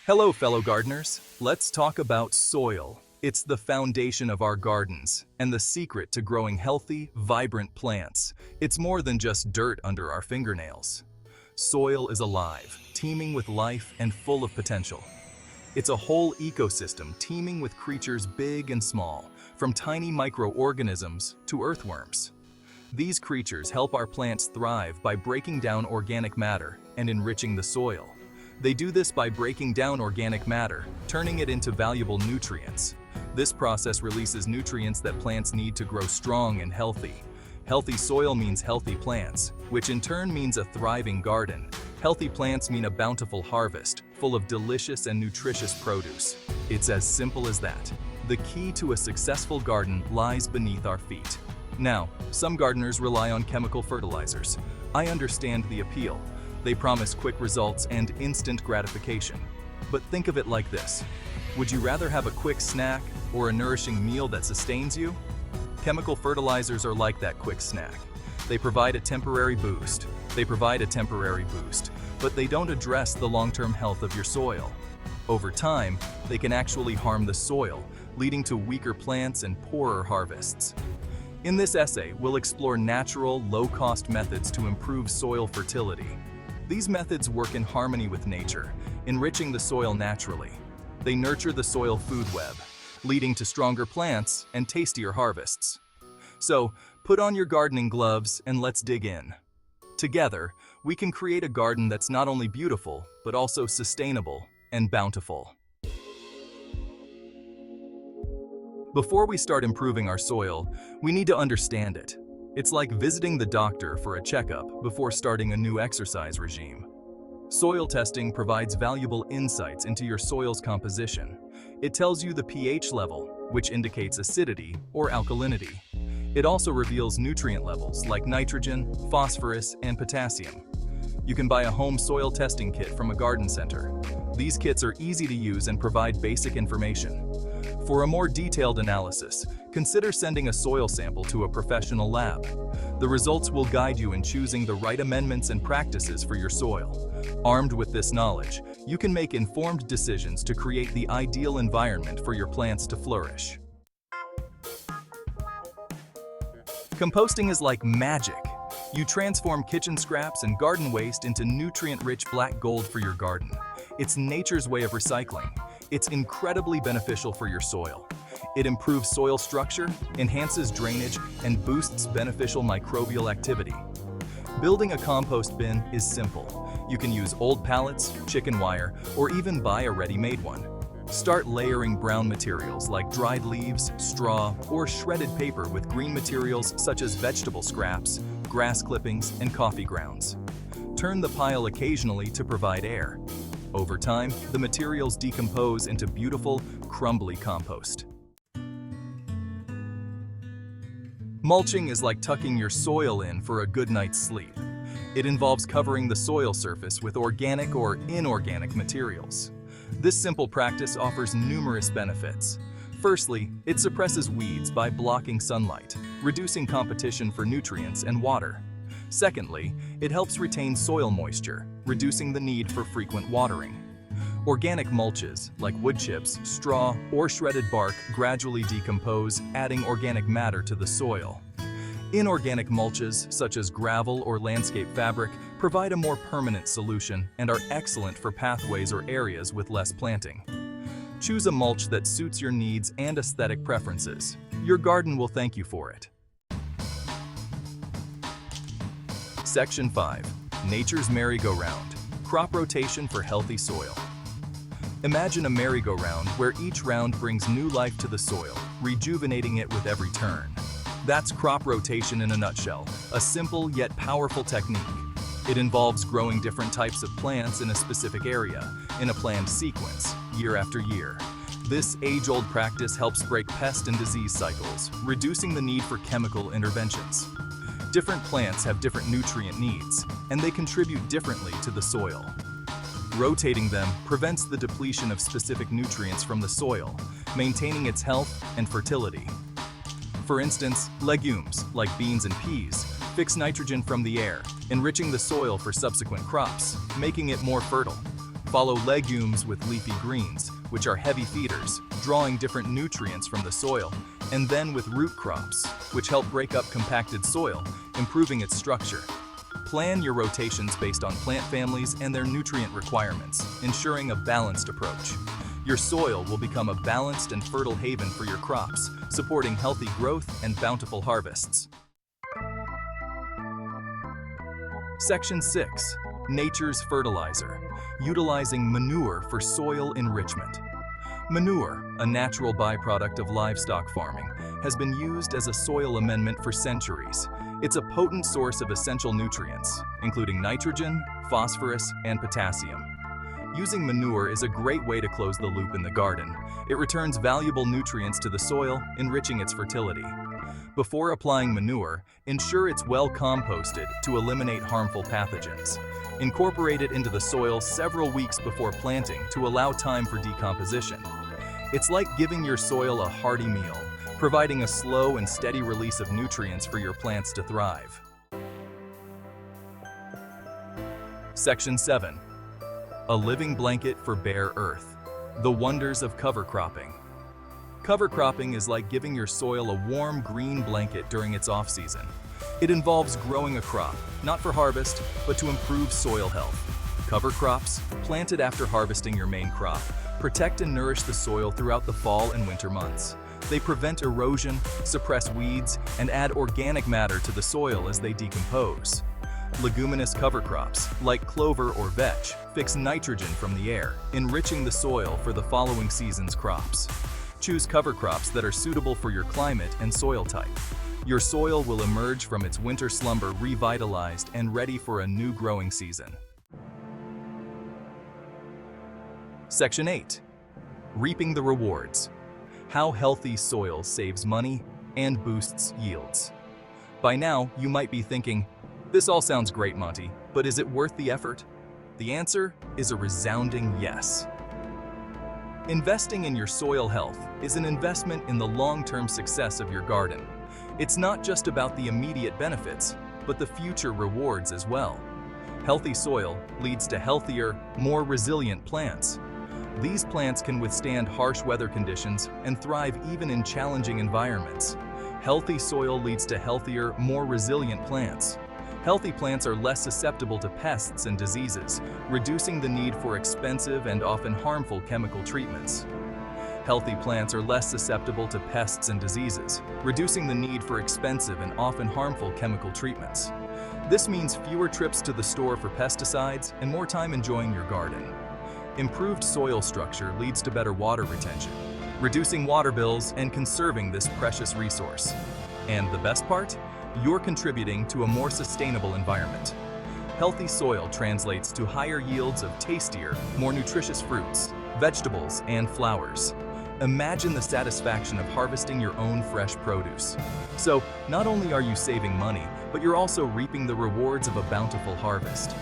Hello, fellow gardeners. Let's talk about soil. It's the foundation of our gardens and the secret to growing healthy, vibrant plants. It's more than just dirt under our fingernails. Soil is alive, teeming with life and full of potential. It's a whole ecosystem teeming with creatures big and small, from tiny microorganisms to earthworms. These creatures help our plants thrive by breaking down organic matter and enriching the soil. They do this by breaking down organic matter, turning it into valuable nutrients. This process releases nutrients that plants need to grow strong and healthy. Healthy soil means healthy plants, which in turn means a thriving garden. Healthy plants mean a bountiful harvest, full of delicious and nutritious produce. It's as simple as that. The key to a successful garden lies beneath our feet. Now, some gardeners rely on chemical fertilizers. I understand the appeal. They promise quick results and instant gratification. But think of it like this. Would you rather have a quick snack or a nourishing meal that sustains you? Chemical fertilizers are like that quick snack. They provide a temporary boost, but they don't address the long-term health of your soil. Over time, they can actually harm the soil, leading to weaker plants and poorer harvests. In this essay, we'll explore natural, low-cost methods to improve soil fertility. These methods work in harmony with nature, enriching the soil naturally. They nurture the soil food web, leading to stronger plants and tastier harvests. So, put on your gardening gloves and let's dig in. Together, we can create a garden that's not only beautiful, but also sustainable and bountiful. Before we start improving our soil, we need to understand it. It's like visiting the doctor for a checkup before starting a new exercise regime. Soil testing provides valuable insights into your soil's composition. It tells you the pH level, which indicates acidity or alkalinity. It also reveals nutrient levels like nitrogen, phosphorus, and potassium. You can buy a home soil testing kit from a garden center. These kits are easy to use and provide basic information. For a more detailed analysis, consider sending a soil sample to a professional lab. The results will guide you in choosing the right amendments and practices for your soil. Armed with this knowledge, you can make informed decisions to create the ideal environment for your plants to flourish. Composting is like magic. You transform kitchen scraps and garden waste into nutrient-rich black gold for your garden. It's nature's way of recycling. It's incredibly beneficial for your soil. It improves soil structure, enhances drainage, and boosts beneficial microbial activity. Building a compost bin is simple. You can use old pallets, chicken wire, or even buy a ready-made one. Start layering brown materials like dried leaves, straw, or shredded paper with green materials such as vegetable scraps, grass clippings, and coffee grounds. Turn the pile occasionally to provide air. Over time, the materials decompose into beautiful, crumbly compost. Mulching is like tucking your soil in for a good night's sleep. It involves covering the soil surface with organic or inorganic materials. This simple practice offers numerous benefits. Firstly, it suppresses weeds by blocking sunlight, reducing competition for nutrients and water. Secondly, it helps retain soil moisture, reducing the need for frequent watering. Organic mulches, like wood chips, straw, or shredded bark, gradually decompose, adding organic matter to the soil. Inorganic mulches, such as gravel or landscape fabric, provide a more permanent solution and are excellent for pathways or areas with less planting. Choose a mulch that suits your needs and aesthetic preferences. Your garden will thank you for it. Section 5. Nature's Merry-Go-Round. Crop rotation for healthy soil. Imagine a merry-go-round where each round brings new life to the soil, rejuvenating it with every turn. That's crop rotation in a nutshell, a simple yet powerful technique. It involves growing different types of plants in a specific area, in a planned sequence, year after year. This age-old practice helps break pest and disease cycles, reducing the need for chemical interventions. Different plants have different nutrient needs, and they contribute differently to the soil. Rotating them prevents the depletion of specific nutrients from the soil, maintaining its health and fertility. For instance, legumes, like beans and peas, fix nitrogen from the air, enriching the soil for subsequent crops, making it more fertile. Follow legumes with leafy greens, which are heavy feeders, drawing different nutrients from the soil, and then with root crops, which help break up compacted soil, improving its structure. Plan your rotations based on plant families and their nutrient requirements, ensuring a balanced approach. Your soil will become a balanced and fertile haven for your crops, supporting healthy growth and bountiful harvests. Section 6. Nature's fertilizer. Utilizing manure for soil enrichment. Manure, a natural byproduct of livestock farming, has been used as a soil amendment for centuries. It's a potent source of essential nutrients, including nitrogen, phosphorus, and potassium. Using manure is a great way to close the loop in the garden. It returns valuable nutrients to the soil, enriching its fertility. Before applying manure, ensure it's well composted to eliminate harmful pathogens. Incorporate it into the soil several weeks before planting to allow time for decomposition. It's like giving your soil a hearty meal, providing a slow and steady release of nutrients for your plants to thrive. Section 7. A living blanket for bare earth. The wonders of cover cropping. Cover cropping is like giving your soil a warm green blanket during its off-season. It involves growing a crop, not for harvest, but to improve soil health. Cover crops, planted after harvesting your main crop, protect and nourish the soil throughout the fall and winter months. They prevent erosion, suppress weeds, and add organic matter to the soil as they decompose. Leguminous cover crops, like clover or vetch, fix nitrogen from the air, enriching the soil for the following season's crops. Choose cover crops that are suitable for your climate and soil type. Your soil will emerge from its winter slumber revitalized and ready for a new growing season. Section 8. Reaping the rewards. How healthy soil saves money and boosts yields. By now, you might be thinking, this all sounds great, Monty, but is it worth the effort? The answer is a resounding yes. Investing in your soil health is an investment in the long-term success of your garden. It's not just about the immediate benefits, but the future rewards as well. Healthy soil leads to healthier, more resilient plants. These plants can withstand harsh weather conditions and thrive even in challenging environments. Healthy soil leads to healthier, more resilient plants. Healthy plants are less susceptible to pests and diseases, reducing the need for expensive and often harmful chemical treatments. Healthy plants are less susceptible to pests and diseases, reducing the need for expensive and often harmful chemical treatments. This means fewer trips to the store for pesticides and more time enjoying your garden. Improved soil structure leads to better water retention, reducing water bills and conserving this precious resource. And the best part? You're contributing to a more sustainable environment. Healthy soil translates to higher yields of tastier, more nutritious fruits, vegetables, and flowers. Imagine the satisfaction of harvesting your own fresh produce. So, not only are you saving money, but you're also reaping the rewards of a bountiful harvest.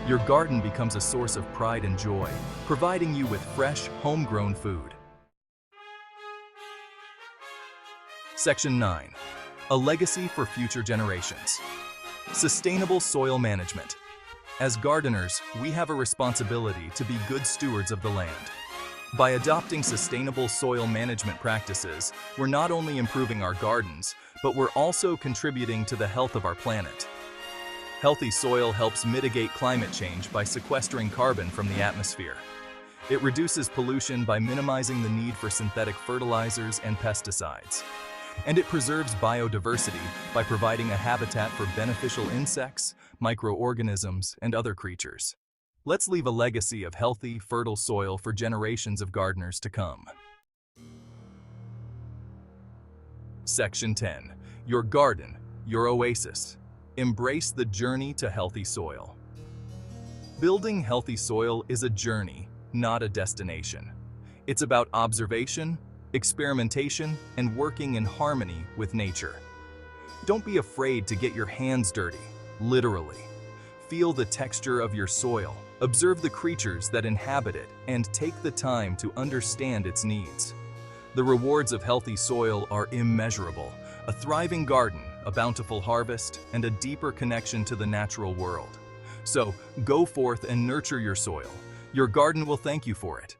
Your garden becomes a source of pride and joy, providing you with fresh, homegrown food. Section 9. A legacy for future generations. Sustainable soil management. As gardeners, we have a responsibility to be good stewards of the land. By adopting sustainable soil management practices, we're not only improving our gardens, but we're also contributing to the health of our planet. Healthy soil helps mitigate climate change by sequestering carbon from the atmosphere. It reduces pollution by minimizing the need for synthetic fertilizers and pesticides. And it preserves biodiversity by providing a habitat for beneficial insects, microorganisms, and other creatures. Let's leave a legacy of healthy, fertile soil for generations of gardeners to come. Section 10. Your garden, your oasis. Embrace the journey to healthy soil. Building healthy soil is a journey, not a destination. It's about observation, experimentation, and working in harmony with nature. Don't be afraid to get your hands dirty, literally. Feel the texture of your soil, observe the creatures that inhabit it, and take the time to understand its needs. The rewards of healthy soil are immeasurable: a thriving garden, a bountiful harvest, and a deeper connection to the natural world. So, go forth and nurture your soil. Your garden will thank you for it.